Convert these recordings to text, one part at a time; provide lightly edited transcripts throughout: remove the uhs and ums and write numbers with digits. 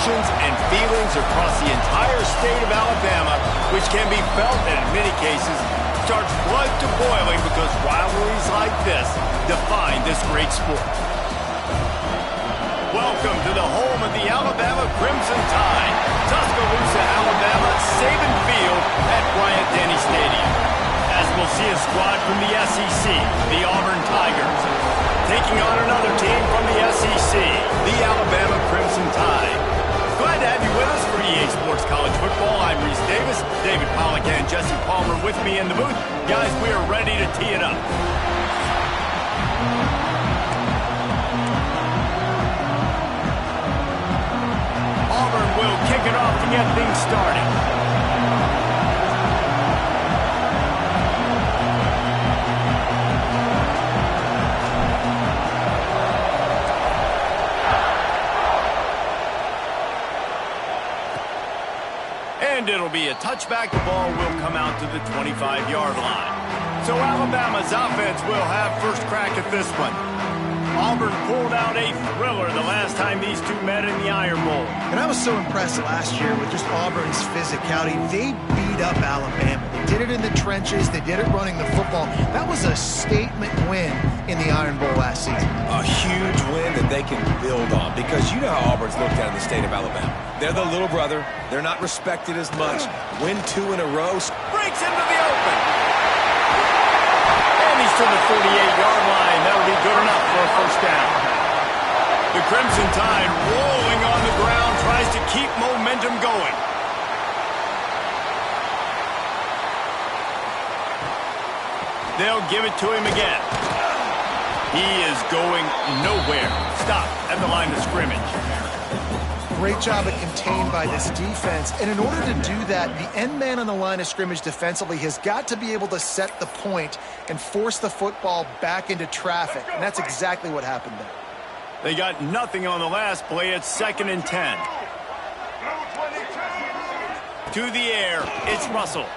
emotions and feelings across the entire state of Alabama, which can be felt and in many cases starts blood to boiling because rivalries like this define this great sport. Welcome to the home of the Alabama Crimson Tide, Tuscaloosa, Alabama, Saban Field at Bryant-Denny Stadium. As we'll see a squad from the SEC, the Auburn Tigers, taking on another team from the SEC, the Alabama Crimson Tide. Glad to have you with us for EA Sports College Football. I'm Reese Davis, David Pollack and Jesse Palmer with me in the booth. Guys, we are ready to tee it up. Auburn will kick it off to get things started. And it'll be a touchback. The ball will come out to the 25-yard line. So Alabama's offense will have first crack at this one. Auburn pulled out a thriller the last time these two met in the Iron Bowl. And I was so impressed last year with just Auburn's physicality. They beat up Alabama. They did it in the trenches. They did it running the football. That was a statement win in the Iron Bowl last season. A huge win that they can build on because you know how Auburn's looked at in the state of Alabama. They're the little brother. They're not respected as much. Win 2 in a row. Breaks into the open. And he's to the 48-yard line. That'll be good enough for a first down. The Crimson Tide rolling on the ground, tries to keep momentum going. They'll give it to him again. He is going nowhere. Stop at the line of scrimmage. Great job at contained by this defense. And in order to do that, the end man on the line of scrimmage defensively has got to be able to set the point and force the football back into traffic. And that's exactly what happened there. They got nothing on the last play. It's 2nd and 10. To the air, it's Russell.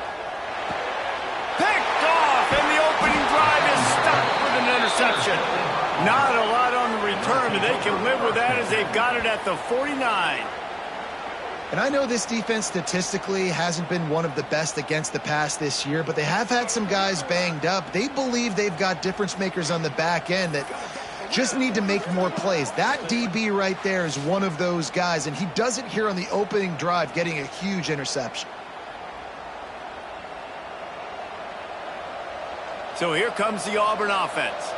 Picked off, and the opening drive is stopped with an interception. Not a lot on the return, but they can live with that as they've got it at the 49. And I know this defense statistically hasn't been one of the best against the pass this year, but they have had some guys banged up. They believe they've got difference makers on the back end that just need to make more plays. That DB right there is one of those guys, and he does it here on the opening drive, getting a huge interception. So here comes the Auburn offense.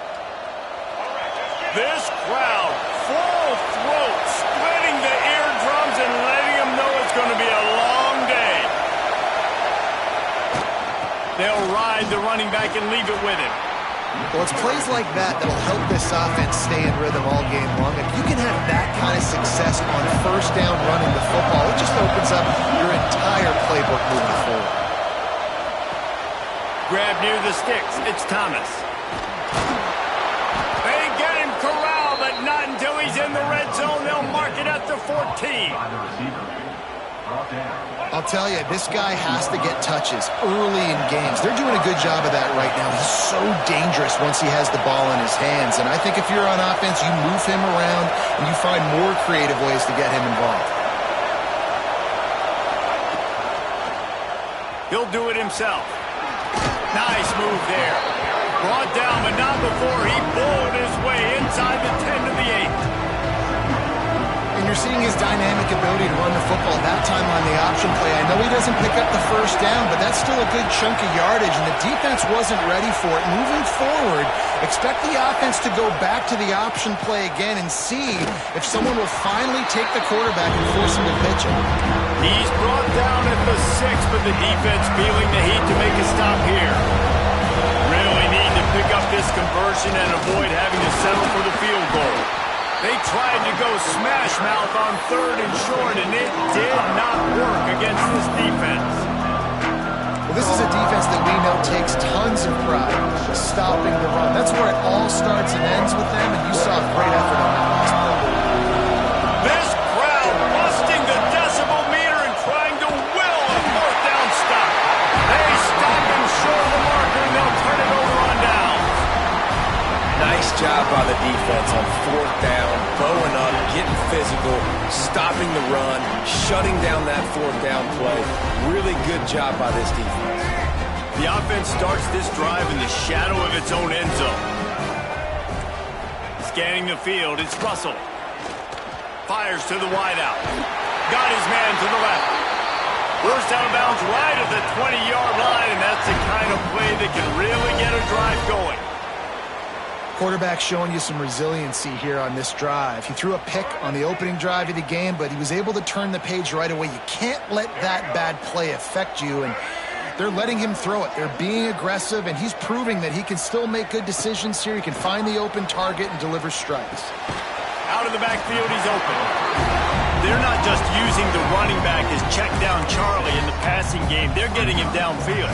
This crowd, full throat, splitting the eardrums and letting them know it's going to be a long day. They'll ride the running back and leave it with him. Well, it's plays like that that'll help this offense stay in rhythm all game long. If you can have that kind of success on first down running the football, it just opens up your entire playbook moving forward. Grab near the sticks. It's Thomas. They get him corralled, but not until he's in the red zone. They'll mark it at the 14. I'll tell you, this guy has to get touches early in games. They're doing a good job of that right now. He's so dangerous once he has the ball in his hands. And I think if you're on offense, you move him around and you find more creative ways to get him involved. He'll do it himself. Nice move there. Brought down, but not before he bowled his way inside the 10 to the 8. And you're seeing his dynamic ability to run the football that time on the option play. I know he doesn't pick up the first down, but that's still a good chunk of yardage, and the defense wasn't ready for it. Moving forward, expect the offense to go back to the option play again and see if someone will finally take the quarterback and force him to pitch it. He's brought down at the 6, but the defense feeling the heat to make a stop here. Really need to pick up this conversion and avoid having to settle for the field goal. They tried to go smash mouth on 3rd and short, and it did not work against this defense. Well, this is a defense that we know takes tons of pride stopping the run. That's where it all starts and ends with them, and you saw a great effort on that last play. This crowd busting the decibel meter and trying to will a 4th down stop. They stop him short of the marker, and they'll turn it over on down. Nice job by the defense on 4th down, bowing up, getting physical, stopping the run, shutting down that fourth down play. Really good job by this defense. The offense starts this drive in the shadow of its own end zone. Scanning the field, it's Russell. Fires to the wideout. Got his man to the left. Forced out of bounds right at the 20-yard line, and that's the kind of play that can really get a drive going. Quarterback showing you some resiliency here on this drive. He threw a pick on the opening drive of the game, but he was able to turn the page right away. You can't let that bad play affect you, and they're letting him throw it. They're being aggressive, and he's proving that he can still make good decisions here. He can find the open target and deliver strikes. Out of the backfield, he's open. They're not just using the running back as check down Charlie in the passing game. They're getting him downfield.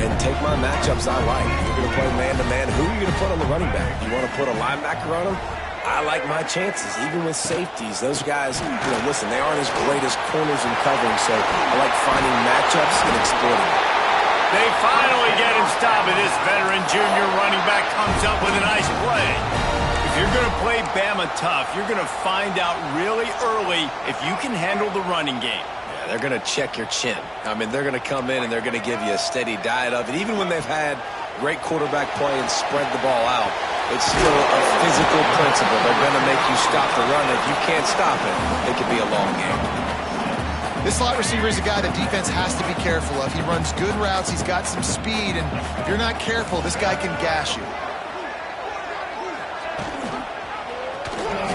And take my matchups I like. If you're going to play man-to-man, who are you going to put on the running back? You want to put a linebacker on him? I like my chances, even with safeties. Those guys, listen, they aren't as great as corners and covering, so I like finding matchups and exploiting them. They finally get him stopped, and this veteran junior running back comes up with a nice play. If you're going to play Bama tough, you're going to find out really early if you can handle the running game. Yeah, they're going to check your chin. I mean, they're going to come in and they're going to give you a steady diet of it. Even when they've had great quarterback play and spread the ball out, it's still a physical principle. They're going to make you stop the run. If you can't stop it, it could be a long game. This slot receiver is a guy the defense has to be careful of. He runs good routes. He's got some speed, and if you're not careful, this guy can gash you.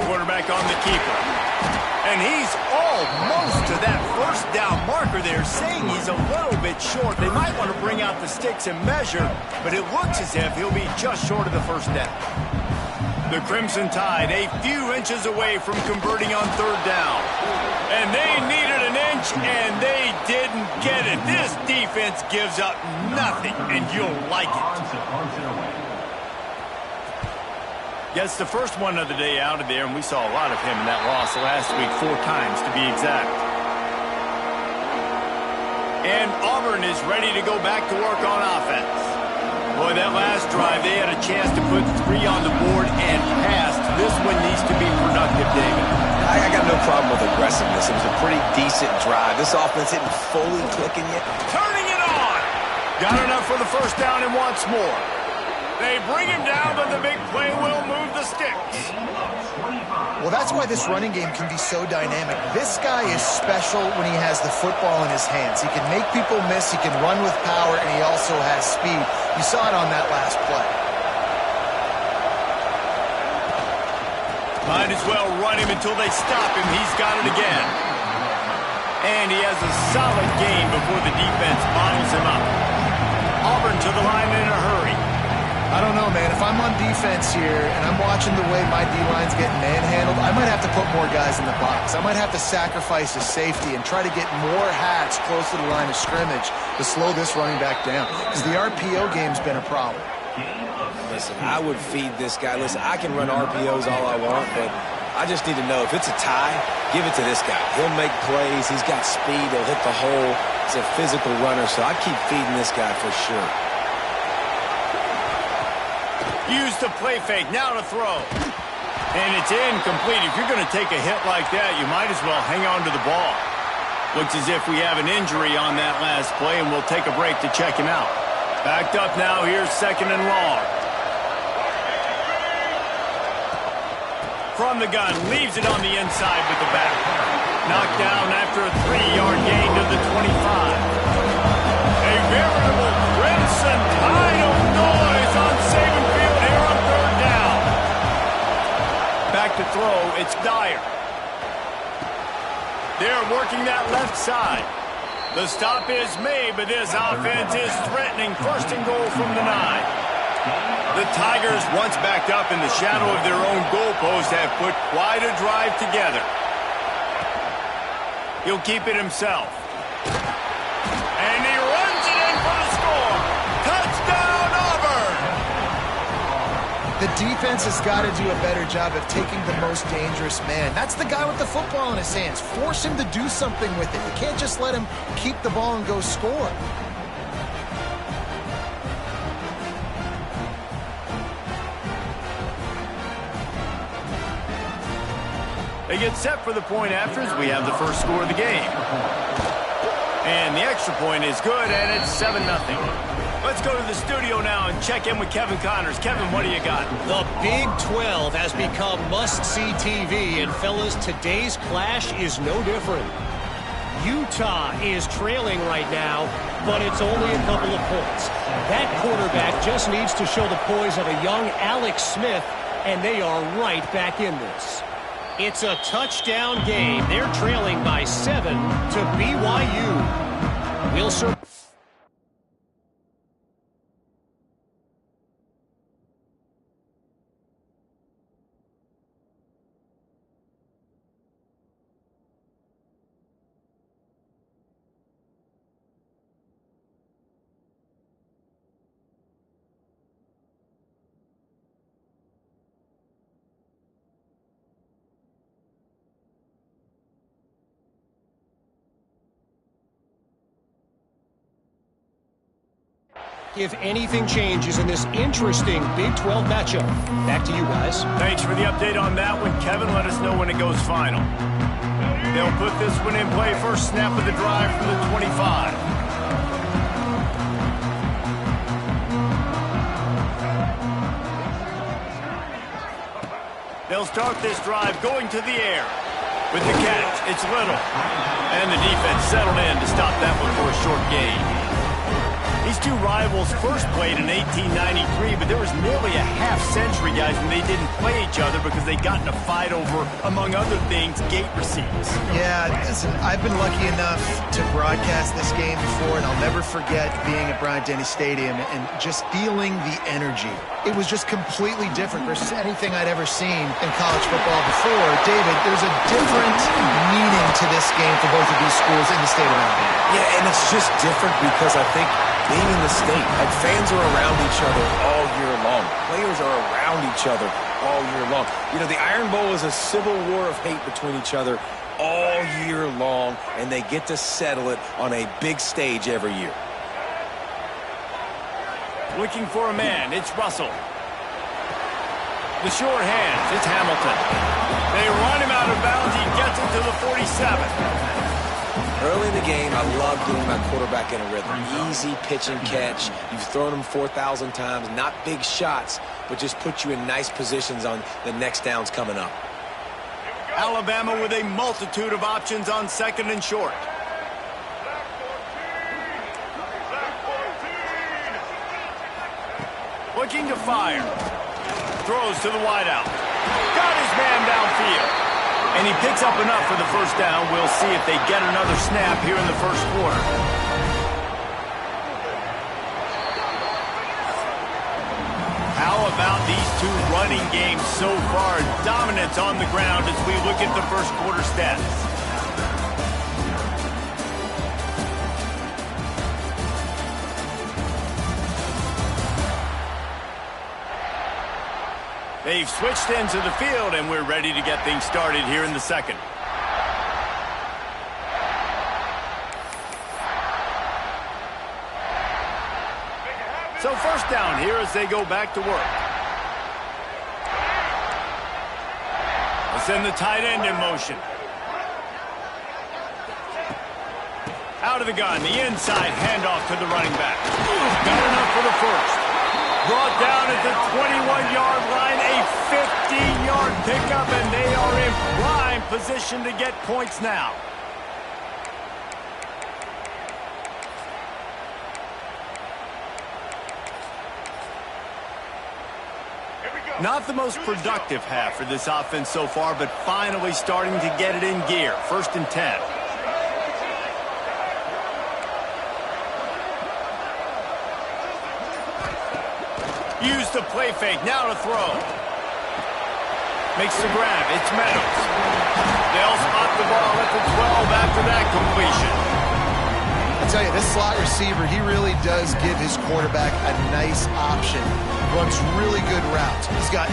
Quarterback on the keeper. And he's almost to that first down marker there, saying he's a little bit short. They might want to bring out the sticks and measure, but it looks as if he'll be just short of the first down. The Crimson Tide a few inches away from converting on third down. And they needed an inch, and they didn't get it. This defense gives up nothing, and you'll like it. Gets the first one of the day out of there, and we saw a lot of him in that loss last week, 4 times to be exact. And Auburn is ready to go back to work on offense. Boy, that last drive, they had a chance to put 3 on the board and passed. This one needs to be productive, David. I got no problem with aggressiveness. It was a pretty decent drive. This offense isn't fully clicking yet. Turning it on! Got enough for the first down and wants more. They bring him down, but the big play will move the sticks. Well, that's why this running game can be so dynamic. This guy is special when he has the football in his hands. He can make people miss, he can run with power, and he also has speed. You saw it on that last play. Might as well run him until they stop him. He's got it again. And he has a solid gain before the defense bottles him up. Auburn to the line in a hurry. I don't know, man. If I'm on defense here and I'm watching the way my D-line's getting manhandled, I might have to put more guys in the box. I might have to sacrifice a safety and try to get more hats close to the line of scrimmage to slow this running back down, because the RPO game's been a problem. Listen, I would feed this guy. Listen, I can run RPOs all I want, but I just need to know if it's a tie, give it to this guy. He'll make plays. He's got speed. He'll hit the hole. He's a physical runner, so I keep feeding this guy for sure. Use the play fake, now to throw. And it's incomplete. If you're going to take a hit like that, you might as well hang on to the ball. Looks as if we have an injury on that last play, and we'll take a break to check him out. Backed up now, here's 2nd and long. From the gun, leaves it on the inside with the back. Knocked down after a 3-yard gain to the 25. A veritable Crimson Tide of noise on Saban Field here on third down. Back to throw, it's Dyer. They're working that left side. The stop is made, but this offense is threatening. 1st and goal from the 9. The Tigers, once backed up in the shadow of their own goalpost, have put quite a drive together. He'll keep it himself. And he runs it in for the score. Touchdown, Auburn! The defense has got to do a better job of taking the most dangerous man. That's the guy with the football in his hands. Force him to do something with it. You can't just let him keep the ball and go score. They get set for the point afters. We have the first score of the game. And the extra point is good, and it's 7-0. Let's go to the studio now and check in with Kevin Connors. Kevin, what do you got? The Big 12 has become must-see TV, and fellas, today's clash is no different. Utah is trailing right now, but it's only a couple of points. That quarterback just needs to show the poise of a young Alex Smith, and they are right back in this. It's a touchdown game. They're trailing by 7 to BYU. We'll serve. If anything changes in this interesting Big 12 matchup. Back to you guys. Thanks for the update on that one, Kevin. Let us know when it goes final. They'll put this one in play. First snap of the drive from the 25. They'll start this drive going to the air. With the catch, it's Little. And the defense settled in to stop that one for a short gain. These two rivals first played in 1893, but there was nearly a half-century, guys, when they didn't play each other because they got in a fight over, among other things, gate receipts. Yeah, listen, I've been lucky enough to broadcast this game before, and I'll never forget being at Bryant-Denny Stadium and just feeling the energy. It was just completely different versus anything I'd ever seen in college football before. David, there's a different meaning to this game for both of these schools in the state of Alabama. Yeah, and it's just different because I think being in the state, like fans are around each other all year long. Players are around each other all year long. You know, the Iron Bowl is a civil war of hate between each other all year long, and they get to settle it on a big stage every year. Looking for a man, it's Russell. The short hands, it's Hamilton. They run him out of bounds, he gets it to the 47. Early in the game, I love getting my quarterback in a rhythm. Easy pitch and catch. You've thrown him 4,000 times. Not big shots, but just put you in nice positions on the next downs coming up. Alabama with a multitude of options on second and short. Looking to fire. Throws to the wideout. Got his man downfield. And he picks up enough for the first down. We'll see if they get another snap here in the first quarter. How about these two running games so far? Dominance on the ground as we look at the first quarter stats. They've switched into the field, and we're ready to get things started here in the second. So first down here as they go back to work. Let's send the tight end in motion. Out of the gun, the inside handoff to the running back. Got enough for the first. Brought down at the 21-yard line, a 15-yard pickup, and they are in prime position to get points now. Not the most productive half for this offense so far, but finally starting to get it in gear. First and 10. Use the play fake, now to throw. Makes the grab, it's Meadows. They'll spot the ball at the 12 after that completion. I tell you, this slot receiver, he really does give his quarterback a nice option. Runs really good routes. He's got...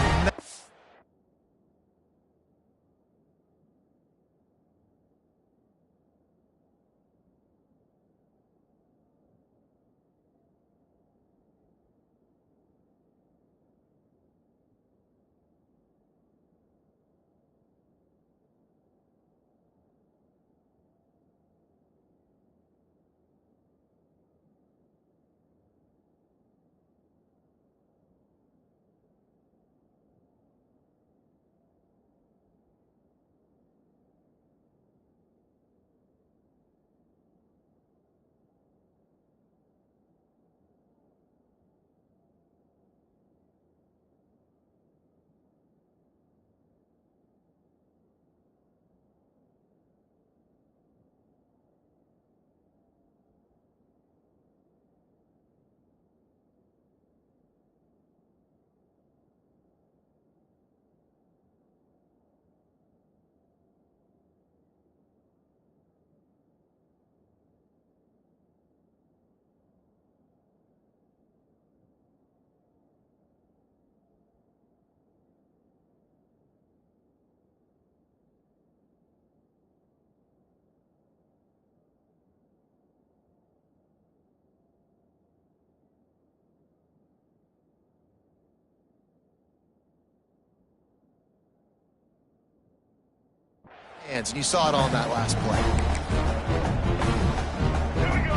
And you saw it all in that last play.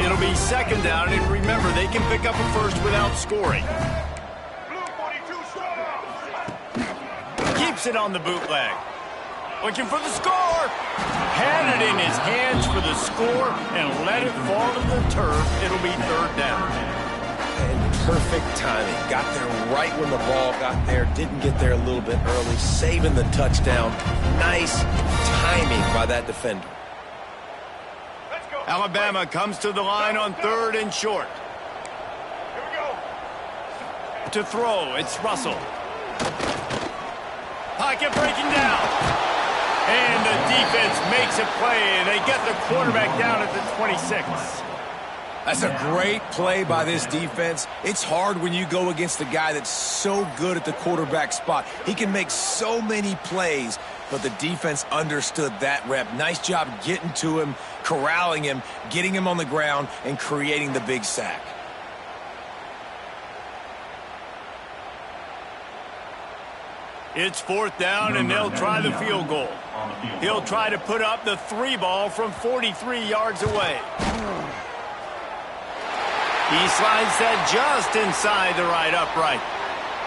It'll be second down, and remember, they can pick up a first without scoring. Keeps it on the bootleg. Looking for the score. Had it in his hands for the score and let it fall to the turf. It'll be third down. And perfect timing. Got there right when the ball got there. Didn't get there a little bit early. Saving the touchdown. Nice timing by that defender. Alabama comes to the line on third and short. Here we go. To throw, it's Russell. Pocket breaking down. And the defense makes a play, and they get the quarterback down at the 26. That's a great play by this defense. It's hard when you go against a guy that's so good at the quarterback spot. He can make so many plays, but the defense understood that rep. Nice job getting to him, corralling him, getting him on the ground, and creating the big sack. It's fourth down, and they'll try the field goal. He'll try to put up the 3 ball from 43 yards away. He slides that just inside the right upright.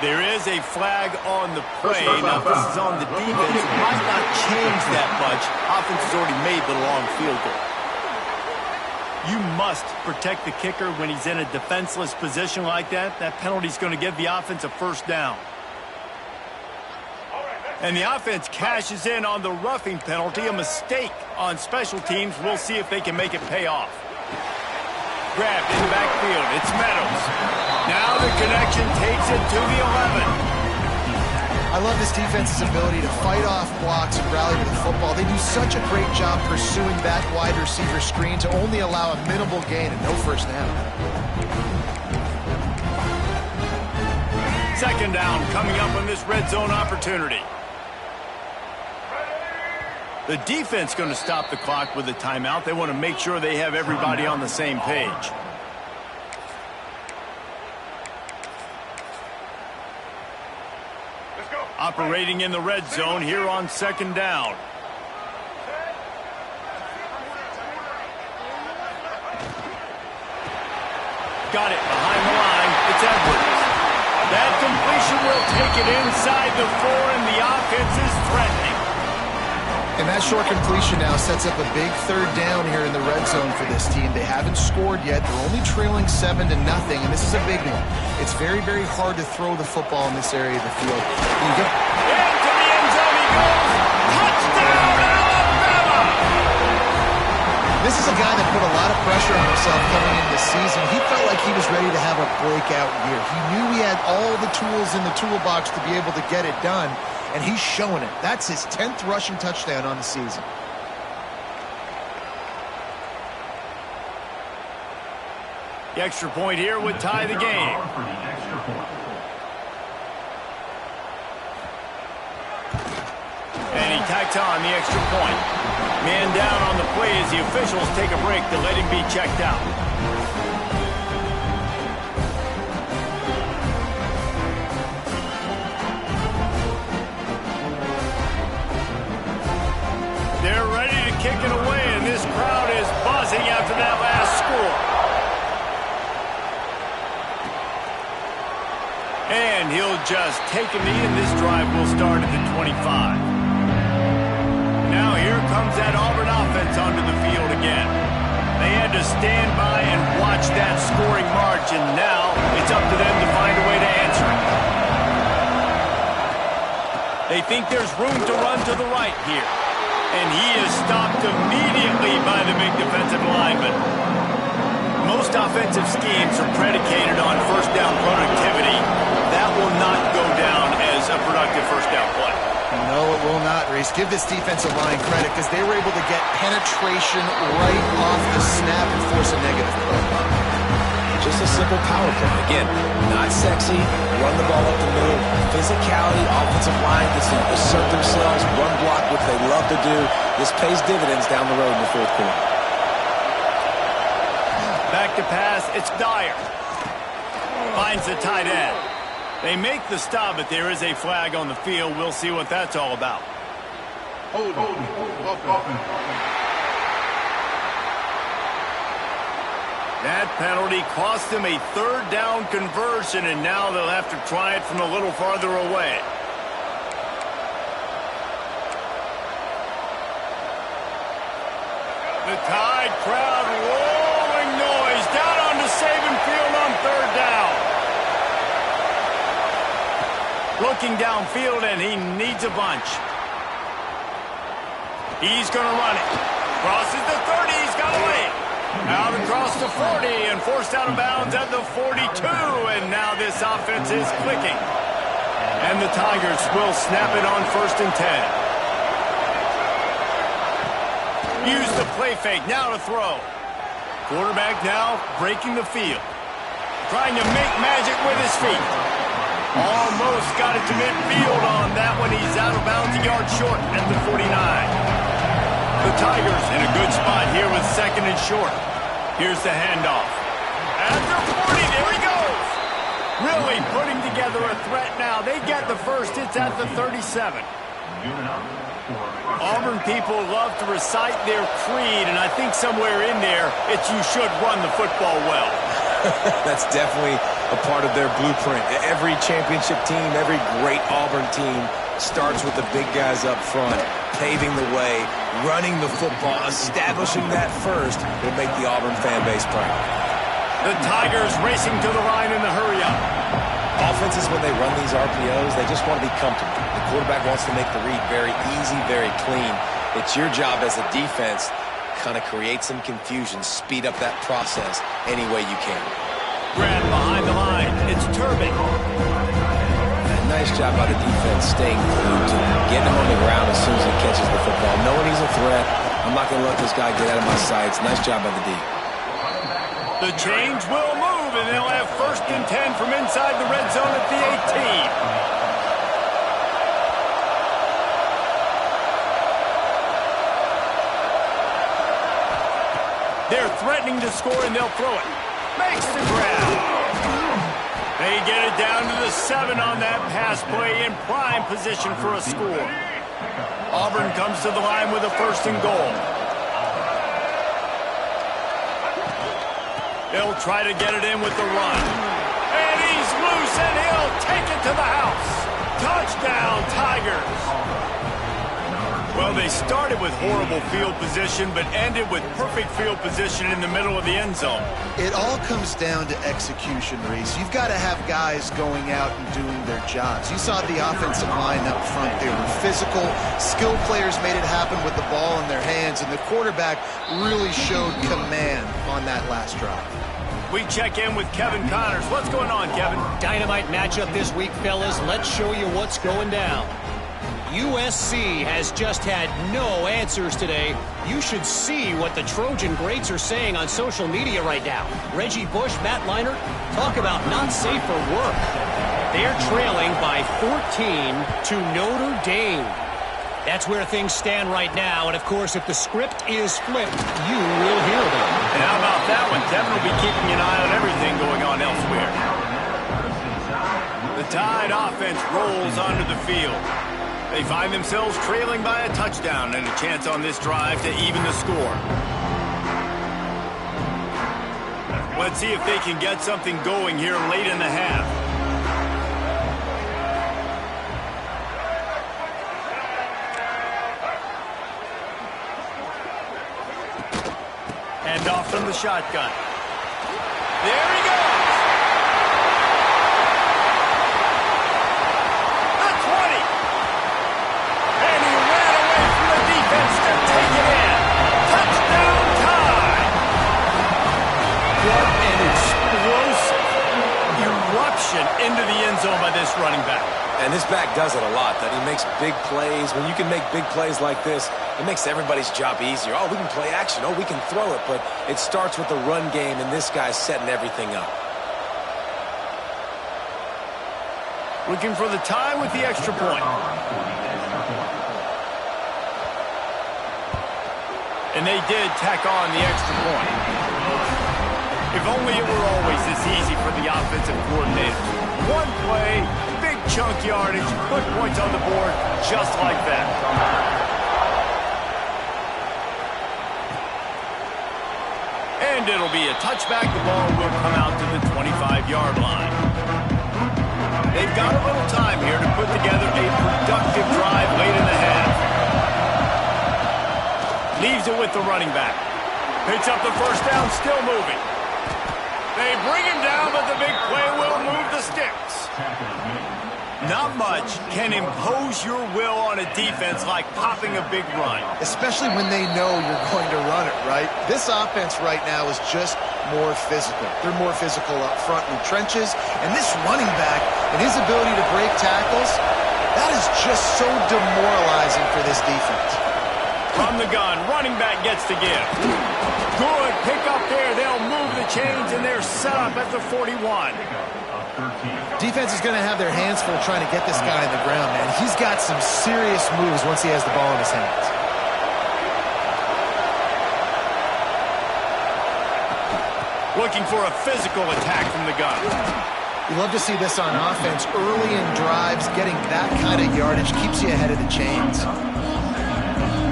There is a flag on the play. Now, if this is on the defense, it might not change that much. Offense has already made the long field goal. You must protect the kicker when he's in a defenseless position like that. That penalty is going to give the offense a first down. And the offense cashes in on the roughing penalty, a mistake on special teams. We'll see if they can make it pay off. Grabbed in the backfield. It's Meadows. Now the connection takes it to the 11. I love this defense's ability to fight off blocks and rally to the football. They do such a great job pursuing that wide receiver screen to only allow a minimal gain and no first down. Second down coming up on this red zone opportunity. The defense going to stop the clock with a timeout. They want to make sure they have everybody on the same page. Let's go. Operating in the red zone here on second down. Got it behind the line. It's Edwards. That completion will take it inside the 4, and the offense is threatening. And that short completion now sets up a big third down here in the red zone for this team. They haven't scored yet. They're only trailing 7-0, and this is a big one. It's very, very hard to throw the football in this area of the field. Into the end zone he goes. Touchdown, Alabama! This is a guy that put a lot of pressure on himself coming into the season. He felt like he was ready to have a breakout year. He knew he had all the tools in the toolbox to be able to get it done. And he's showing it. That's his 10th rushing touchdown on the season. The extra point here would tie the game. And he tacks on the extra point. Man down on the play as the officials take a break to let him be checked out. They're ready to kick it away, and this crowd is buzzing after that last score. And he'll just take a knee, and this drive will start at the 25. Now here comes that Auburn offense onto the field again. They had to stand by and watch that scoring march, and now it's up to them to find a way to answer it. They think there's room to run to the right here. And he is stopped immediately by the big defensive lineman. Most offensive schemes are predicated on first down productivity. That will not go down as a productive first down play. No, it will not, Reese. Give this defensive line credit because they were able to get penetration right off the snap and force a negative play. Just a simple power play. Again, not sexy, run the ball up the middle, physicality, offensive line gets to assert themselves, run block, which they love to do. This pays dividends down the road in the fourth quarter. Back to pass, it's Dyer. Finds the tight end. They make the stop, but there is a flag on the field. We'll see what that's all about. That penalty cost them a third down conversion, and now they'll have to try it from a little farther away. The Tide crowd rolling noise down onto Saban Field on third down. Looking downfield, and he needs a bunch. He's going to run it. Crosses the 30. He's got away. Out across the 40 and forced out of bounds at the 42. And now this offense is clicking. And the Tigers will snap it on 1st and 10. Use the play fake. Now to throw. Quarterback now breaking the field. Trying to make magic with his feet. Almost got it to midfield on that one. He's out of bounds a yard short at the 49. The Tigers in a good spot here with 2nd and short. Here's the handoff. After 40, there he goes. Really putting together a threat now. They get the first. It's at the 37. Auburn people love to recite their creed, and I think somewhere in there, it's you should run the football well. That's definitely a part of their blueprint. Every championship team, every great Auburn team starts with the big guys up front, paving the way, running the football, establishing that first will make the Auburn fan base proud. The Tigers racing to the line in the hurry-up. Offenses, when they run these RPOs, they just want to be comfortable. The quarterback wants to make the read very easy, very clean. It's your job as a defense kind of create some confusion, speed up that process any way you can. Grab behind the line. It's Turbin. Nice job by the defense staying glued to him, getting him on the ground as soon as he catches the football. Knowing he's a threat, I'm not going to let this guy get out of my sights. Nice job by the D. The change will move, and they'll have 1st and 10 from inside the red zone at the 18. They're threatening to score, and they'll throw it. Makes the grab. They get it down to the 7 on that pass play in prime position for a score. Auburn comes to the line with a 1st and goal. They'll try to get it in with the run. And he's loose, and he'll take it to the house. Touchdown, Tigers. Well, they started with horrible field position, but ended with perfect field position in the middle of the end zone. It all comes down to execution, Reese. You've got to have guys going out and doing their jobs. You saw the offensive line up front. They were physical. Skilled players made it happen with the ball in their hands, and the quarterback really showed command on that last drive. We check in with Kevin Connors. What's going on, Kevin? Dynamite matchup this week, fellas. Let's show you what's going down. USC has just had no answers today. You should see what the Trojan greats are saying on social media right now. Reggie Bush, Matt Leinart, talk about not safe for work. They're trailing by 14 to Notre Dame. That's where things stand right now. And, of course, if the script is flipped, you will hear them. And how about that one? Kevin will be keeping an eye on everything going on elsewhere. The Tide offense rolls onto the field. They find themselves trailing by a touchdown and a chance on this drive to even the score. Let's see if they can get something going here late in the half. Hand off from the shotgun. There he goes. Into the end zone by this running back. And this back does it a lot. That he makes big plays. When you can make big plays like this, it makes everybody's job easier. Oh, we can play action. Oh, we can throw it. But it starts with the run game, and this guy's setting everything up. Looking for the tie with the extra point. And they did tack on the extra point. If only it were always this easy for the offensive coordinator. One play, big chunk yardage, put points on the board just like that. And it'll be a touchback. The ball will come out to the 25-yard line. They've got a little time here to put together a productive drive late in the half. Leaves it with the running back. Picks up the first down, still moving. They bring him down, but the big play will move the sticks. Not much can impose your will on a defense like popping a big run. Especially when they know you're going to run it, right? This offense right now is just more physical. They're more physical up front in the trenches. And this running back and his ability to break tackles, that is just so demoralizing for this defense. From the gun, running back gets the give. Good pick up there. They'll move the chains, and they're set up at the 41. Defense is going to have their hands full trying to get this guy on the ground, man. He's got some serious moves once he has the ball in his hands. Looking for a physical attack from the gun. You love to see this on offense. Early in drives, getting that kind of yardage keeps you ahead of the chains.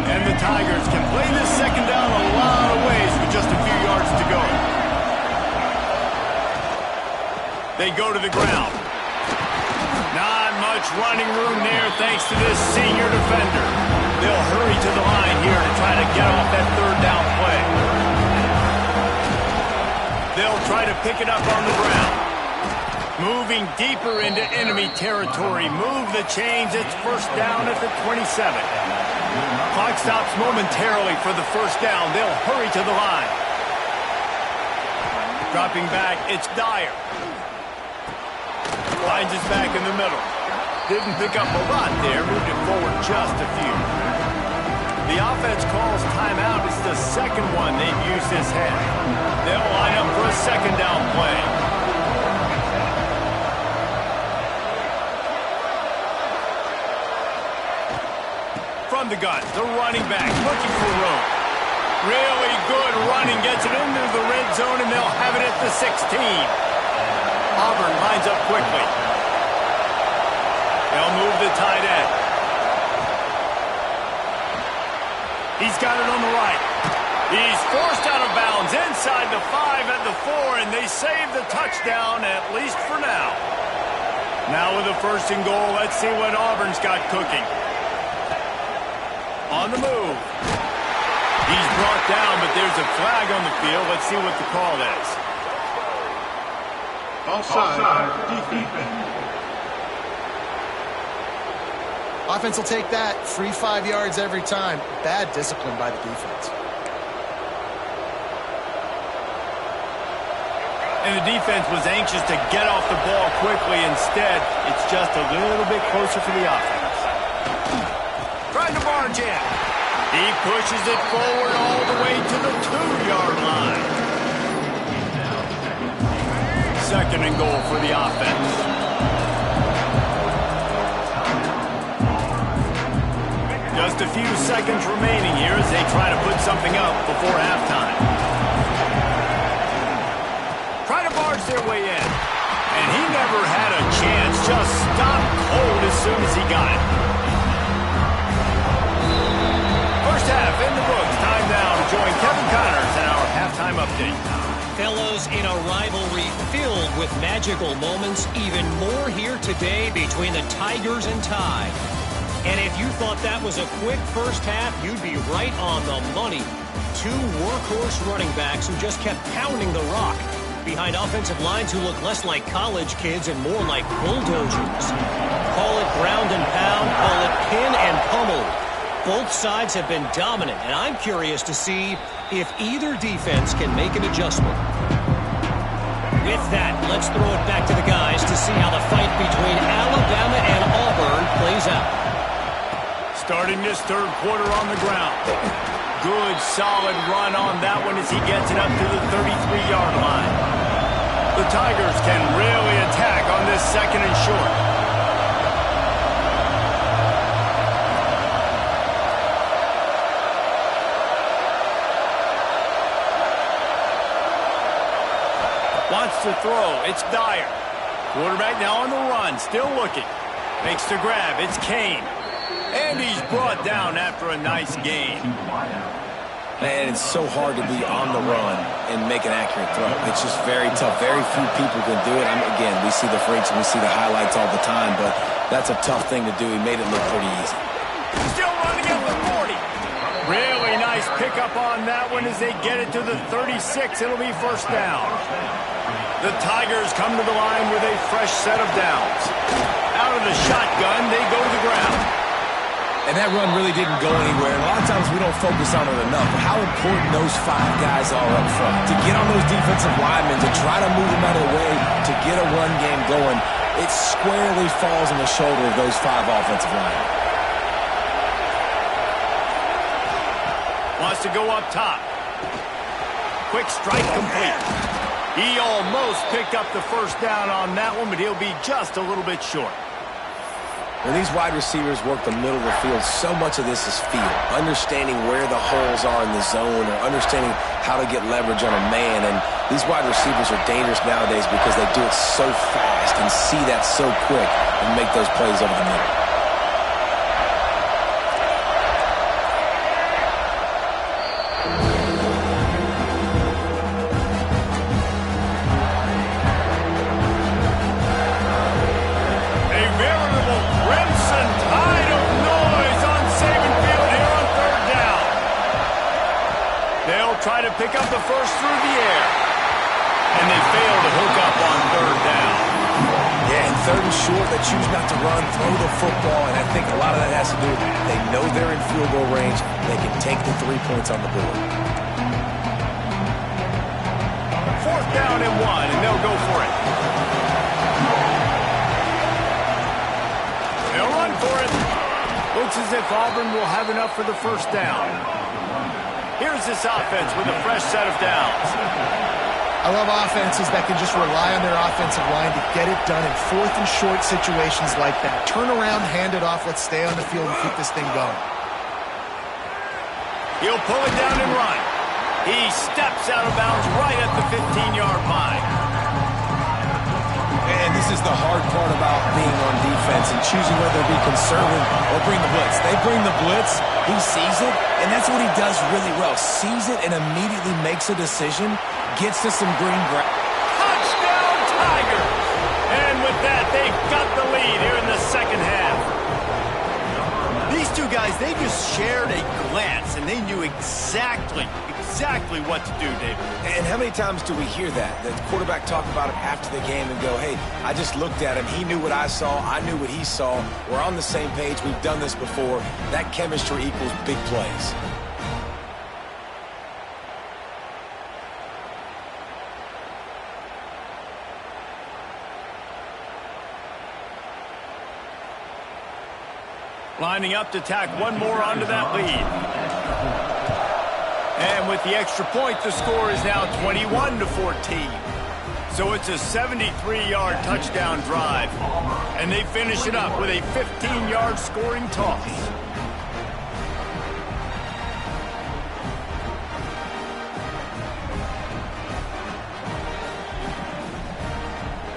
And the Tigers can play this second down a lot of ways with just a few yards to go. They go to the ground. Not much running room there thanks to this senior defender. They'll hurry to the line here to try to get off that third down play. They'll try to pick it up on the ground. Moving deeper into enemy territory. Move the chains. It's first down at the 27. Clock stops momentarily for the first down. They'll hurry to the line. Dropping back, it's Dyer. Finds his back in the middle. Didn't pick up a lot there. Moved it forward just a few. The offense calls timeout. It's the second one they've used this half. They'll line up for a second down play. From the gun, the running back looking for room. Really good running, gets it into the red zone, and they'll have it at the 16. Auburn lines up quickly. They'll move the tight end. He's got it on the right. He's forced out of bounds inside the 5 at the 4, and they save the touchdown, at least for now. Now with a first and goal, let's see what Auburn's got cooking. On the move. He's brought down, but there's a flag on the field. Let's see what the call is. Offside. Defense. Offense will take that. Free 5 yards every time. Bad discipline by the defense. And the defense was anxious to get off the ball quickly. Instead, it's just a little bit closer for the offense. Trying to barge in. He pushes it forward all the way to the 2-yard line. Second and goal for the offense. Just a few seconds remaining here as they try to put something up before halftime. Try to barge their way in. And he never had a chance. Just stopped cold as soon as he got it. First half in the books. Time now to join Kevin Connors in our halftime update. Fellows, in a rivalry filled with magical moments, even more here today between the Tigers and Tide. And if you thought that was a quick first half, you'd be right on the money. Two workhorse running backs who just kept pounding the rock behind offensive lines who look less like college kids and more like bulldozers. Call it ground and pound, call it pin and pummel. Both sides have been dominant, and I'm curious to see if either defense can make an adjustment. With that, let's throw it back to the guys to see how the fight between Alabama and Auburn plays out. Starting this third quarter on the ground. Good, solid run on that one as he gets it up to the 33-yard line. The Tigers can really attack on this second and short. Wants to throw. It's Dyer. Quarterback now on the run. Still looking. Makes the grab. It's Kane. And he's brought down after a nice gain. And it's so hard to be on the run and make an accurate throw. It's just very tough. Very few people can do it. I mean, again, we see the freaks and we see the highlights all the time, but that's a tough thing to do. He made it look pretty easy. Still running at the 40. Really nice pickup on that one as they get it to the 36. It'll be first down. The Tigers come to the line with a fresh set of downs. Out of the shotgun, they go to the ground. And that run really didn't go anywhere. And a lot of times we don't focus on it enough. But how important those 5 guys are up front. To get on those defensive linemen, to try to move them out of the way, to get a run game going, it squarely falls on the shoulder of those 5 offensive linemen. Wants to go up top. Quick strike complete. He almost picked up the first down on that one, but he'll be just a little bit short. When these wide receivers work the middle of the field, so much of this is feel. Understanding where the holes are in the zone or understanding how to get leverage on a man. And these wide receivers are dangerous nowadays because they do it so fast and see that so quick and make those plays over the middle. Try to pick up the first through the air. And they fail to hook up on third down. Yeah, and third and short, they choose not to run, throw the football, and I think a lot of that has to do with they know they're in field goal range. They can take the 3 points on the board. Fourth down and 1, and they'll go for it. They'll run for it. Looks as if Auburn will have enough for the first down. Here's this offense with a fresh set of downs. I love offenses that can just rely on their offensive line to get it done in fourth and short situations like that. Turn around, hand it off, let's stay on the field and keep this thing going. He'll pull it down and run. He steps out of bounds right at the 15-yard line. And this is the hard part about being on defense and choosing whether to be conservative or bring the blitz. They bring the blitz, he sees it, and that's what he does really well. Sees it and immediately makes a decision, gets to some green grass. Touchdown, Tigers! And with that, they've got the lead here in the second half. These two guys, they just shared a glance, and they knew exactly what to do, David. And how many times do we hear that? The quarterback talk about it after the game and go, hey, I just looked at him. He knew what I saw. I knew what he saw. We're on the same page. We've done this before. That chemistry equals big plays. Lining up to tack one more onto that lead. And with the extra point, the score is now 21-14. So it's a 73-yard touchdown drive. And they finish it up with a 15-yard scoring toss.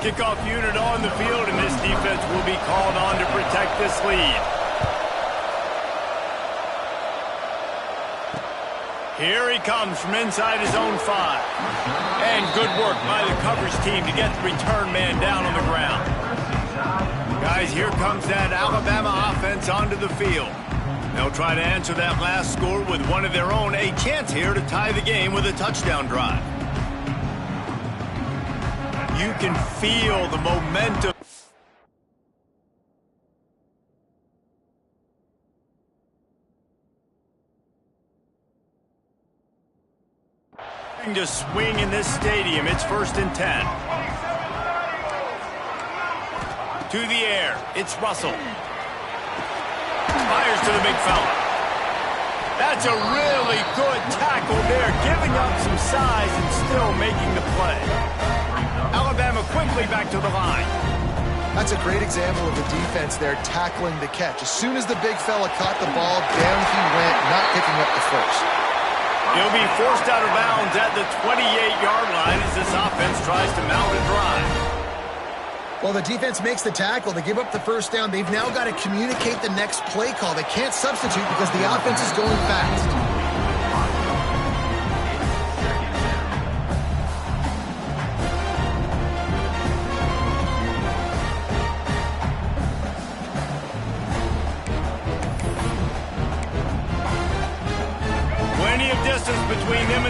Kickoff unit on the field, and this defense will be called on to protect this lead. Here he comes from inside his own 5. And good work by the coverage team to get the return man down on the ground. Guys, here comes that Alabama offense onto the field. They'll try to answer that last score with one of their own. A chance here to tie the game with a touchdown drive. You can feel the momentum. To swing in this stadium. It's 1st and 10. To the air. It's Russell. Fires to the big fella. That's a really good tackle there, giving up some size and still making the play. Alabama quickly back to the line. That's a great example of the defense there tackling the catch. As soon as the big fella caught the ball, down he went, not picking up the first. He'll be forced out of bounds at the 28-yard line as this offense tries to mount a drive. Well, the defense makes the tackle. They give up the first down. They've now got to communicate the next play call. They can't substitute because the offense is going fast.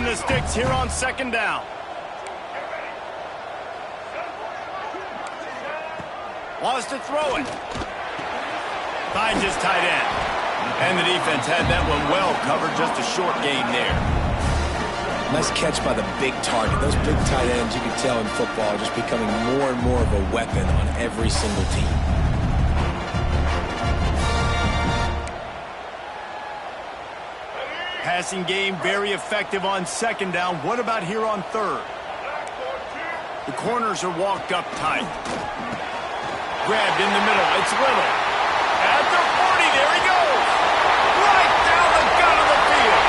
the sticks here on second down. Wants to throw it. Finds his tight end. And the defense had that one well covered. Just a short gain there. Nice catch by the big target. Those big tight ends, you can tell in football, are just becoming more and more of a weapon on every single team. Passing game very effective on second down. What about here on third? The corners are walked up tight. Grabbed in the middle. It's Little. At the 40, there he goes. Right down the gut of the field.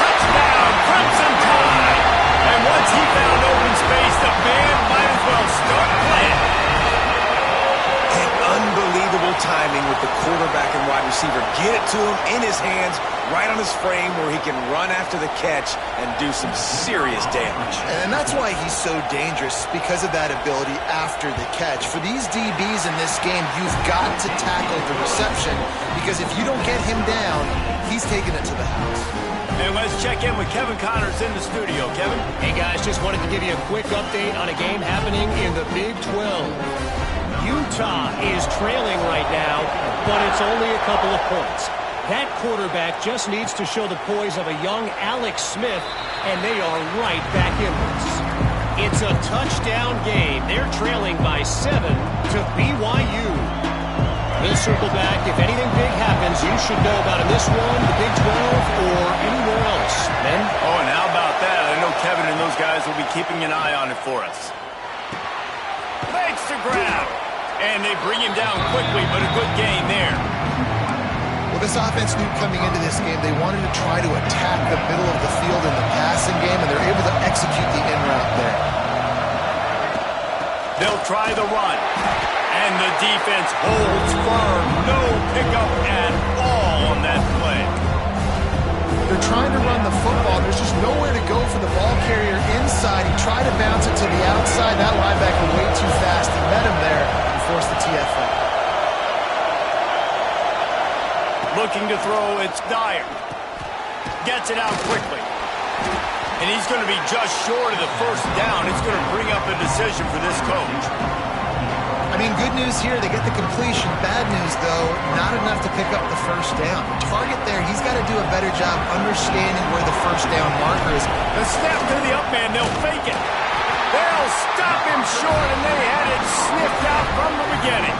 Touchdown, Crimson Tide. And once he found open space, the band might as well start playing. And unbelievable timing with the quarterback and wide receiver. Get it to him in his hands, right on his frame where he can run after the catch and do some serious damage. And that's why he's so dangerous, because of that ability after the catch. For these DBs in this game, you've got to tackle the reception, because if you don't get him down, he's taking it to the house. And let's check in with Kevin Connors in the studio. Kevin? Hey, guys, just wanted to give you a quick update on a game happening in the Big 12. Utah is trailing right now, but it's only a couple of points. That quarterback just needs to show the poise of a young Alex Smith, and they are right back in this. It's a touchdown game. They're trailing by 7 to BYU. We'll circle back. If anything big happens, you should know about in this one, the Big 12, or anywhere else. Men? Oh, and how about that? I know Kevin and those guys will be keeping an eye on it for us. Makes the grab. And they bring him down quickly, but a good gain there. Well, this offense knew coming into this game they wanted to try to attack the middle of the field in the passing game, and they're able to execute the in-route there. They'll try the run. And the defense holds firm. No pickup at all on that play. They're trying to run the football. There's just nowhere to go for the ball carrier inside. He tried to bounce it to the outside. That linebacker way too fast. He met him there and forced the TFL. Looking to throw, it's Dyer. Gets it out quickly. And he's going to be just short of the first down. It's going to bring up a decision for this coach. I mean, good news here, they get the completion. Bad news, though, not enough to pick up the first down. The target there, he's got to do a better job understanding where the first down marker is. The snap to the up man, they'll fake it. They'll stop him short, and they had it sniffed out from the beginning.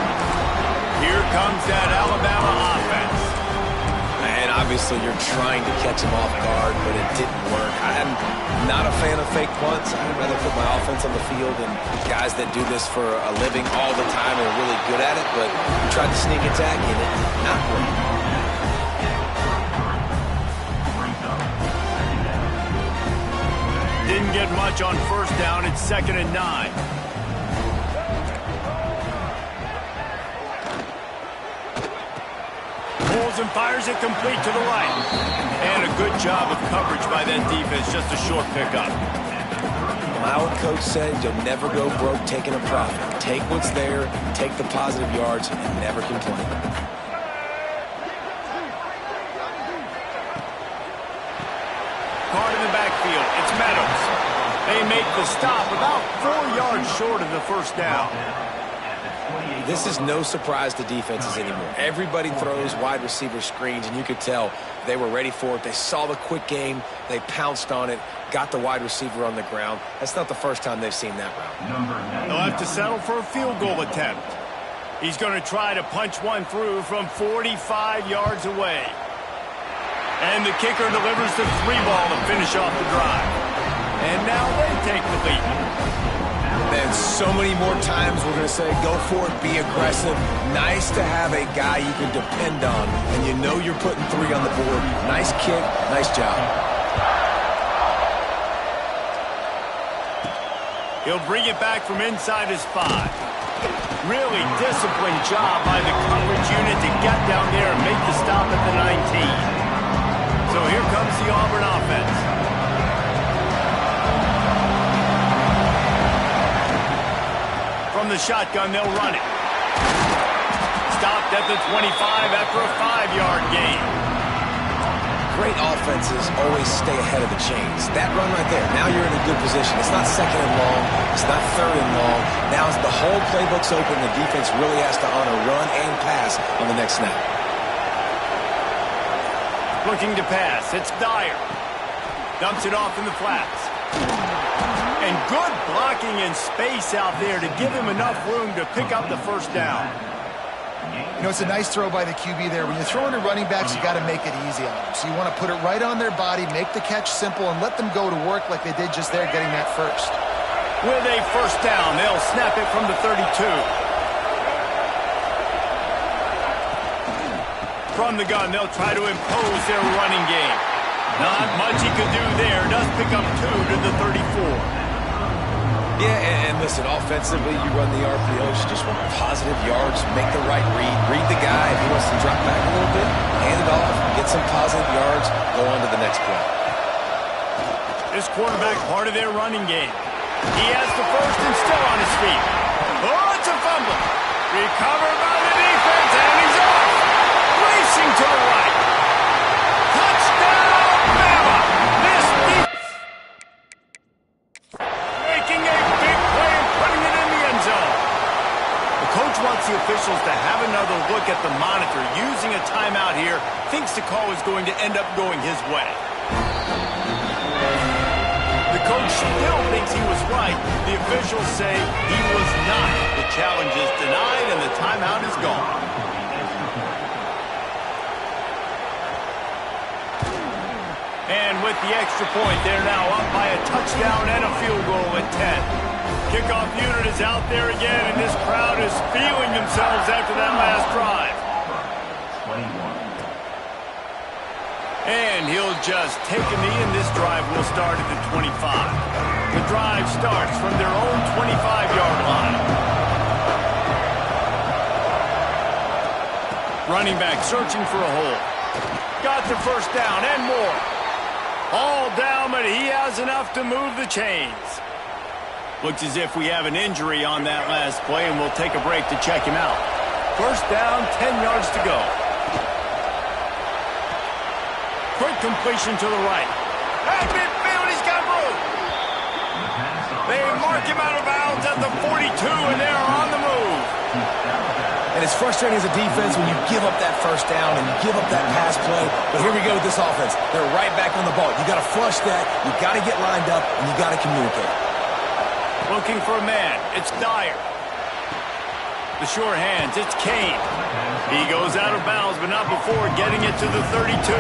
Here comes that Alabama offense. And obviously you're trying to catch him off guard, but it didn't work. I'm not a fan of fake punts. I'd rather put my offense on the field and guys that do this for a living all the time and are really good at it, but tried to sneak attack in it. Not working. Didn't get much on first down. It's 2nd and 9. Pulls and fires it complete to the right. And a good job of coverage by that defense. Just a short pickup. My old coach said you'll never go broke taking a profit. Take what's there, take the positive yards, and never complain. Card in the backfield. It's Meadows. They make the stop about 4 yards short of the first down. This is no surprise to defenses anymore. Everybody throws wide receiver screens, and you could tell they were ready for it. They saw the quick game. They pounced on it, got the wide receiver on the ground. That's not the first time they've seen that route. They'll have to settle for a field goal attempt. He's going to try to punch one through from 45 yards away. And the kicker delivers the 3-ball to finish off the drive. And now they take the lead. And so many more times we're going to say, go for it, be aggressive. Nice to have a guy you can depend on, and you know you're putting 3 on the board. Nice kick, nice job. He'll bring it back from inside his 5. Really disciplined job by the coverage unit to get down there and make the stop at the 19. So here comes the Auburn offense. From the shotgun, they'll run it. Stopped at the 25 after a 5-yard gain. great offenses always stay ahead of the chains. That run right there, now you're in a good position. It's not second and long. It's not third and long. Now the whole playbook's open. The defense really has to honor run and pass on the next snap. Looking to pass. It's Dyer. Dumps it off in the flats. And good blocking in space out there to give him enough room to pick up the first down. You know, it's a nice throw by the QB there. When you're throwing to running backs, you got to make it easy on them. So you want to put it right on their body, make the catch simple, and let them go to work like they did just there getting that first. With a first down, they'll snap it from the 32. From the gun, they'll try to impose their running game. Not much he could do there. Does pick up 2 to the 34. Yeah, and listen, offensively, you run the RPOs. You just want positive yards, make the right read the guy. If he wants to drop back a little bit, hand it off, get some positive yards, go on to the next play. This quarterback, part of their running game. He has the first and still on his feet. Oh, it's a fumble. Recovered by the defense, and he's off. Racing to the right. Touchdown, Bama. This defense making a big play and putting it in the end zone. The coach wants the officials to have another look at the monitor. Using a timeout here, thinks the call is going to end up going his way. The coach still thinks he was right. The officials say he was not. The challenge is denied and the timeout is gone. And with the extra point, they're now up by a touchdown and a field goal at 10. Kickoff unit is out there again, and this crowd is feeling themselves after that last drive. 21. And he'll just take a knee, and this drive will start at the 25. The drive starts from their own 25-yard line. Running back searching for a hole. Got the first down and more. All down, but he has enough to move the chains. Looks as if we have an injury on that last play, and we'll take a break to check him out. First down, 10 yards to go. Quick completion to the right. At midfield, he's got room. They mark him out of bounds at the 42, and they're on the move. And it's frustrating as a defense when you give up that first down and you give up that pass play. But here we go with this offense. They're right back on the ball. You got to flush that. You got to get lined up, and you got to communicate. Looking for a man. It's Dyer. The sure hands. It's Kane. He goes out of bounds, but not before getting it to the 32.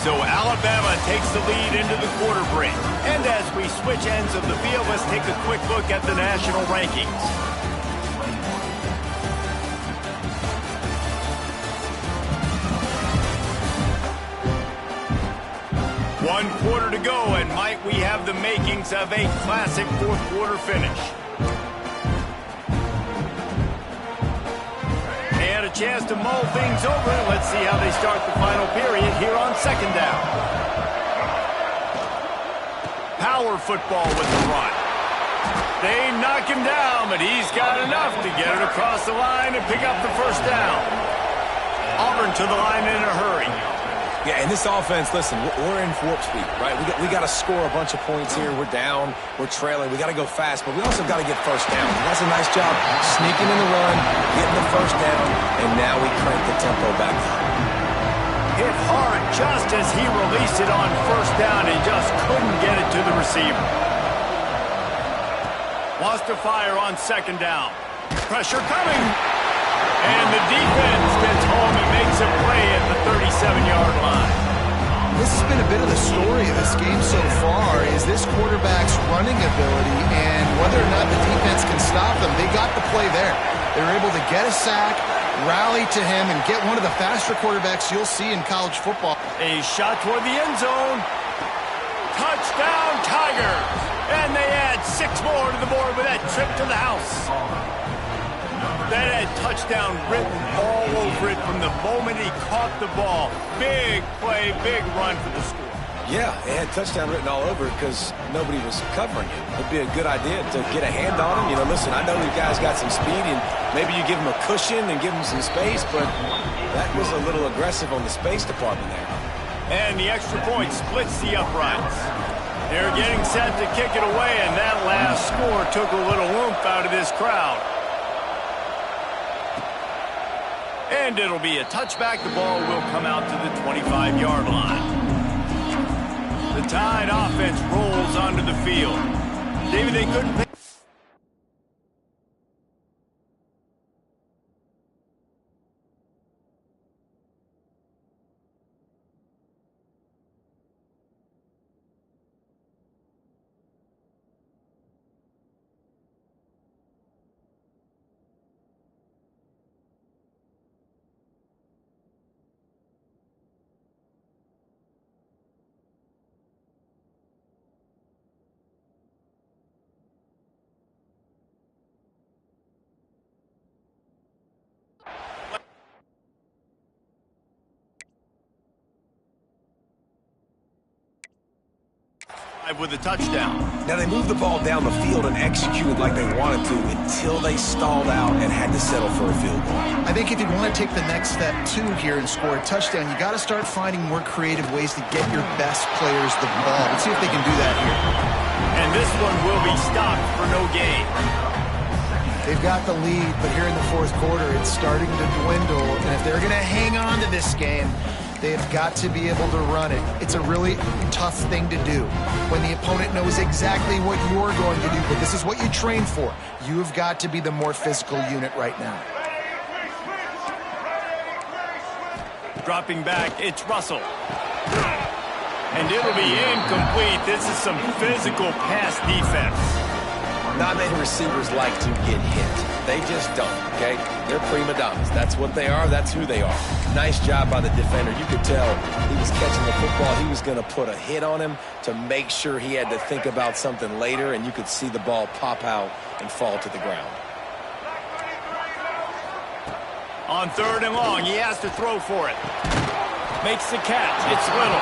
So Alabama takes the lead into the quarter break. And as we switch ends of the field, let's take a quick look at the national rankings. One quarter to go, and might we have the makings of a classic fourth quarter finish. They had a chance to mull things over. Let's see how they start the final period here on second down. Power football with the run. They knock him down, but he's got enough to get it across the line and pick up the first down. Auburn to the line in a hurry. Yeah, and this offense, listen, we're in warp speed, right? We got to score a bunch of points here. We're down. We're trailing. We got to go fast, but we also got to get first down. And that's a nice job sneaking in the run, getting the first down, and now we crank the tempo back up. Hit hard just as he released it on first down and just couldn't get it to the receiver. Wants to fire on second down. Pressure coming. And the defense gets home and makes a play at the 37-yard line. This has been a bit of the story of this game so far, is this quarterback's running ability and whether or not the defense can stop them. They got the play there. They were able to get a sack, rally to him, and get one of the faster quarterbacks you'll see in college football. A shot toward the end zone. Touchdown, Tigers! And they add 6 more to the board with that trip to the house. That had touchdown written all over it from the moment he caught the ball. Big play, big run for the score. Yeah, it had touchdown written all over it because nobody was covering it. It'd be a good idea to get a hand on him. You know, listen, I know these guys got some speed, and maybe you give them a cushion and give them some space, but that was a little aggressive on the space department there. And the extra point splits the uprights. They're getting set to kick it away, and that last score took a little oomph out of this crowd. And it'll be a touchback. The ball will come out to the 25-yard line. The Tide offense rolls onto the field. David, they couldn't pick. With a touchdown. Now, they moved the ball down the field and executed like they wanted to until they stalled out and had to settle for a field goal. I think if you want to take the next step, too, here and score a touchdown, you got to start finding more creative ways to get your best players the ball. Let's see if they can do that here. And this one will be stopped for no gain. They've got the lead, but here in the fourth quarter, it's starting to dwindle. And if they're going to hang on to this game, they've got to be able to run it. It's a really tough thing to do when the opponent knows exactly what you're going to do, but this is what you train for. You've got to be the more physical unit right now. Dropping back, it's Russell. And it'll be incomplete. This is some physical pass defense. Not many receivers like to get hit. They just don't, okay? They're prima donnas. That's what they are. That's who they are. Nice job by the defender. You could tell he was catching the football. He was going to put a hit on him to make sure he had to think about something later, and you could see the ball pop out and fall to the ground. On 3rd and long, he has to throw for it. Makes the catch. It's Little.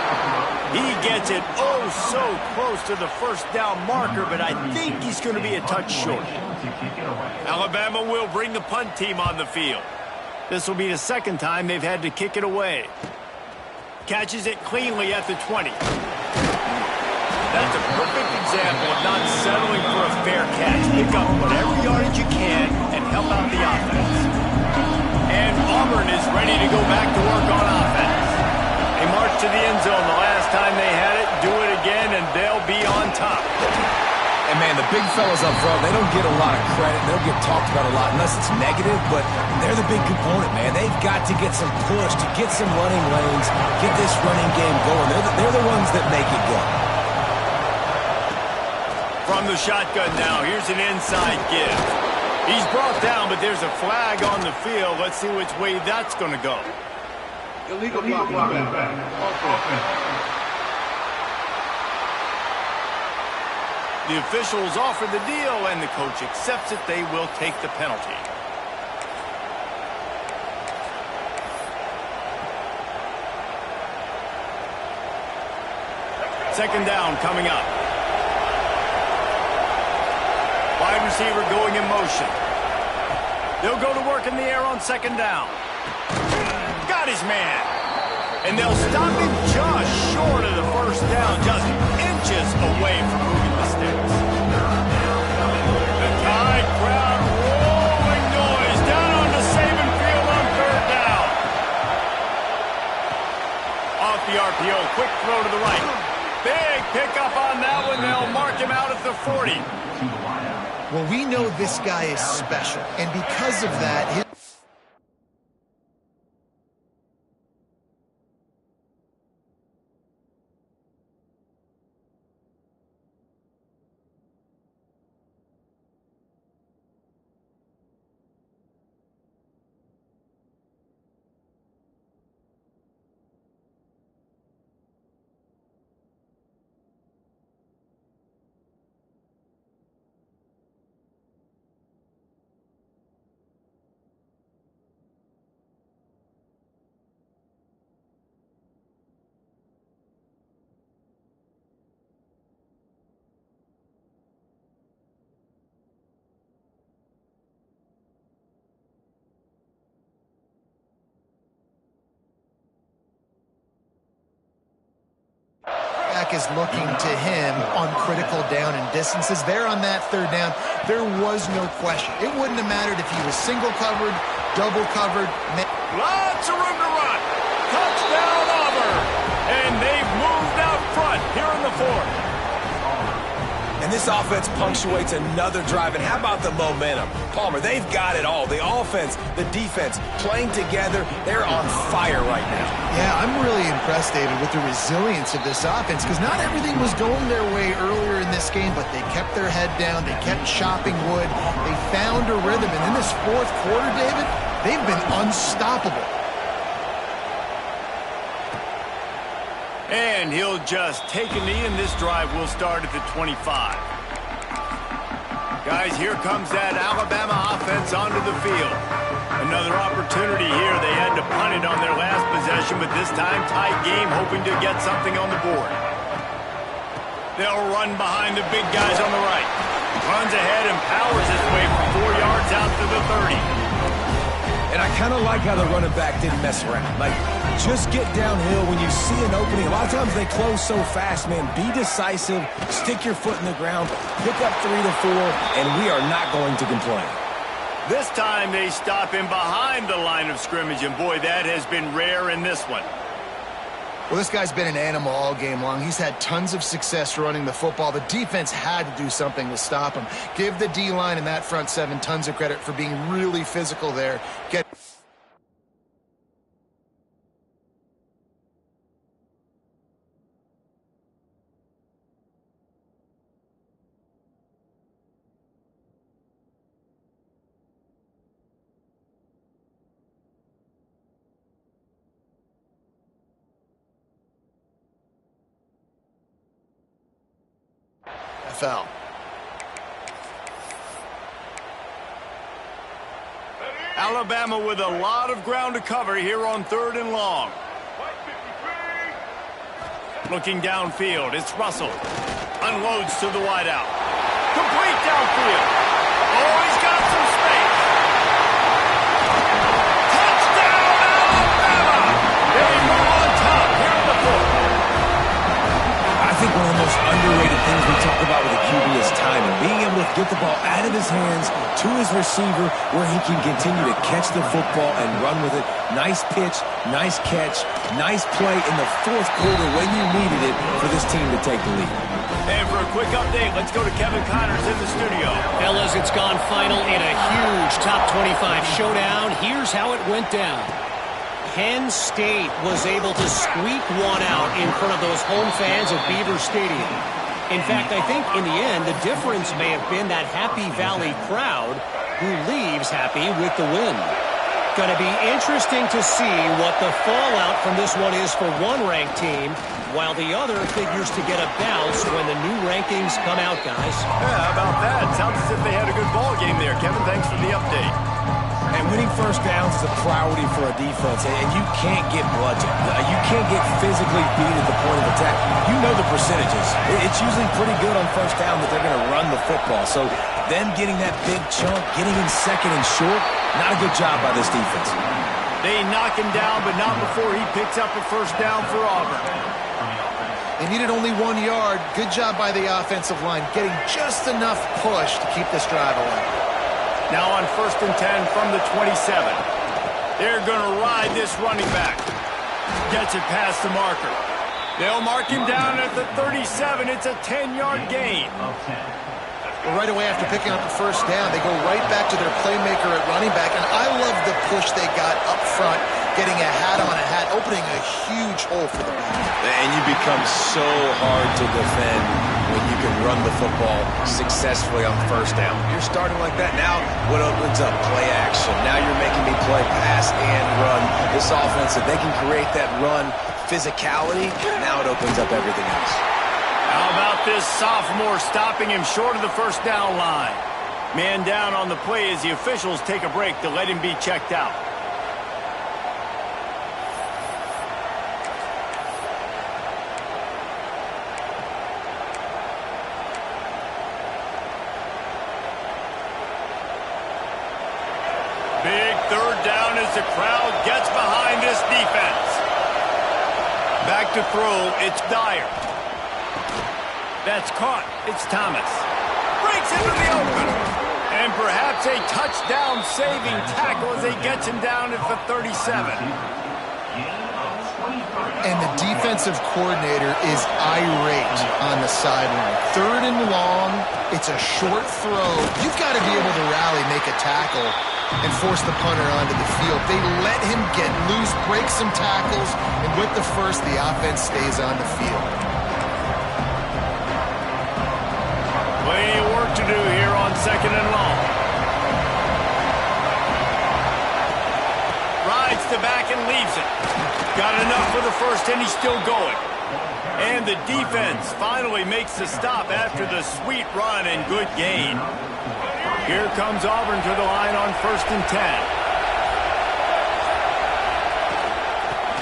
He gets it so close to the first down marker, but I think he's going to be a touch short. Alabama will bring the punt team on the field. This will be the second time they've had to kick it away. Catches it cleanly at the 20. That's a perfect example of not settling for a fair catch. Pick up whatever yardage you can and help out the offense. And Auburn is ready to go back to work on offense. They march to the end zone the last time they had it, do it again, and they'll be on top. And, man, the big fellas up front, they don't get a lot of credit. They don't get talked about a lot unless it's negative, but they're the big component, man. They've got to get some push, to get some running lanes, get this running game going. They're the ones that make it go. From the shotgun now, here's an inside give. He's brought down, but there's a flag on the field. Let's see which way that's going to go. Illegal blocking. The officials offer the deal, and the coach accepts it. They will take the penalty. Second down coming up. Wide receiver going in motion. They'll go to work in the air on second down. Got his man. And they'll stop him just short of the first down, just inches away from moving the sticks. The Tide crowd rolling noise down onto Saban Field on third down. Off the RPO, quick throw to the right. Big pickup on that one. They'll mark him out at the 40. Well, we know this guy is special, and because of that, quarterback is looking to him on critical down and distances. There on that third down, there was no question. It wouldn't have mattered if he was single covered, double covered. Lots of room to run. Touchdown, Auburn. And they've moved out front here in the fourth. And this offense punctuates another drive. And how about the momentum? Palmer, they've got it all. The offense, the defense, playing together. They're on fire right now. Yeah, I'm really impressed, David, with the resilience of this offense, because not everything was going their way earlier in this game, but they kept their head down. They kept chopping wood. They found a rhythm. And in this fourth quarter, David, they've been unstoppable. And he'll just take a knee, and this drive will start at the 25. Guys, here comes that Alabama offense onto the field. Another opportunity here. They had to punt it on their last possession, but this time tight game, hoping to get something on the board. They'll run behind the big guys on the right. Runs ahead and powers his way for 4 yards out to the 30. And I kind of like how the running back didn't mess around. Like, just get downhill when you see an opening. A lot of times they close so fast, man. Be decisive, stick your foot in the ground, pick up 3 to 4, and we are not going to complain. This time they stop him behind the line of scrimmage, and boy, that has been rare in this one. Well, this guy's been an animal all game long. He's had tons of success running the football. The defense had to do something to stop him. Give the D-line and that front seven tons of credit for being really physical there. Foul. Alabama with a lot of ground to cover here on 3rd and long. Looking downfield, it's Russell. Unloads to the wideout. Complete downfield. Oh, he's got some space. Touchdown, Alabama! They move on top here in the fourth. I think one of the most underrated things we talk about with a QB is timing. Being able to get the ball out of his hands to his receiver where he can continue to catch the football and run with it. Nice pitch, nice catch, nice play in the fourth quarter when you needed it for this team to take the lead. And for a quick update, let's go to Kevin Connors in the studio. Fellas, it's gone final in a huge top 25 showdown. Here's how it went down. Penn State was able to squeak one out in front of those home fans at Beaver Stadium. In fact, I think in the end, the difference may have been that Happy Valley crowd who leaves happy with the win. Going to be interesting to see what the fallout from this one is for one ranked team, while the other figures to get a bounce when the new rankings come out, guys. Yeah, how about that? Sounds as if they had a good ball game there. Kevin, thanks for the update. And winning first downs is a priority for a defense, and you can't get bludgeoned. You can't get physically beat at the point of attack. You know the percentages. It's usually pretty good on first down that they're going to run the football. So them getting that big chunk, getting in second and short, not a good job by this defense. They knock him down, but not before he picks up a first down for Auburn. They needed only 1 yard. Good job by the offensive line, getting just enough push to keep this drive alive. Now on 1st and 10 from the 27. They're going to ride this running back. Gets it past the marker. They'll mark him down at the 37. It's a 10-yard gain. Well, right away after picking up the first down, they go right back to their playmaker at running back. And I love the push they got up front, getting a hat on a hat, opening a huge hole for the back. And you become so hard to defend when you can run the football successfully on first down. You're starting like that. Now, what opens up? Play action. Now you're making me play pass and run. This offense, if they can create that run physicality, now it opens up everything else. How about this sophomore stopping him short of the first down line? Man down on the play as the officials take a break to let him be checked out. Big third down as the crowd gets behind this defense. Back to throw, it's Dyer. That's caught. It's Thomas. Breaks into the open. And perhaps a touchdown-saving tackle as he gets him down at the 37. And the defensive coordinator is irate on the sideline. 3rd and long. It's a short throw. You've got to be able to rally, make a tackle, and force the punter onto the field. They let him get loose, break some tackles, and with the first, the offense stays on the field. Plenty of work to do here on 2nd and long. Rides the back and leaves it. Got enough for the first, and he's still going. And the defense finally makes the stop after the sweet run and good gain. Here comes Auburn to the line on 1st and 10.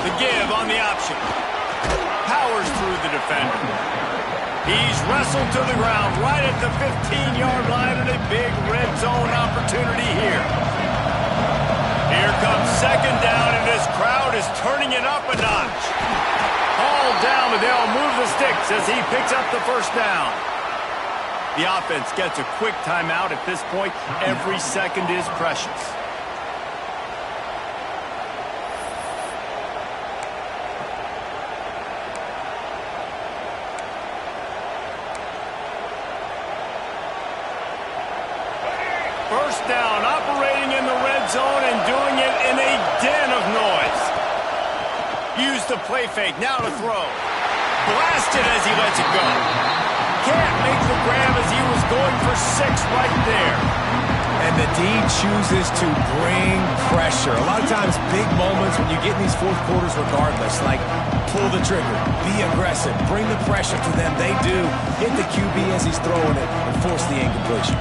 The give on the option. Powers through the defender. He's wrestled to the ground right at the 15-yard line, and a big red zone opportunity here. Here comes 2nd down, and this crowd is turning it up a notch. Hauled down, but they'll move the sticks as he picks up the 1st down. The offense gets a quick timeout at this point. Every second is precious. First down, operating in the red zone and doing it in a den of noise. Use the play fake, now to throw. Blasted as he lets it go. Can't make the grab as he was going for 6 right there. And the D chooses to bring pressure. A lot of times, big moments when you get in these fourth quarters regardless, like pull the trigger, be aggressive, bring the pressure to them. They do. Hit the QB as he's throwing it and force the incompletion.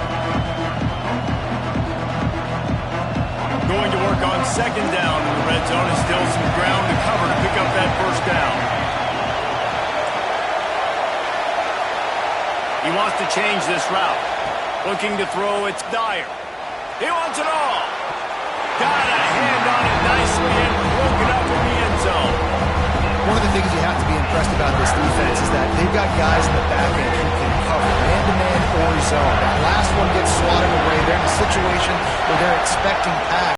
Going to work on 2nd down in the red zone, and still some ground to cover to pick up that 1st down. He wants to change this route. Looking to throw, it's Dyer. He wants it all. Got a hand on it nicely and broke it up in the end zone. One of the things you have to be impressed about this defense is that they've got guys in the back end who can cover man-to-man or zone. That last one gets swatted away. They're in a situation where they're expecting pass.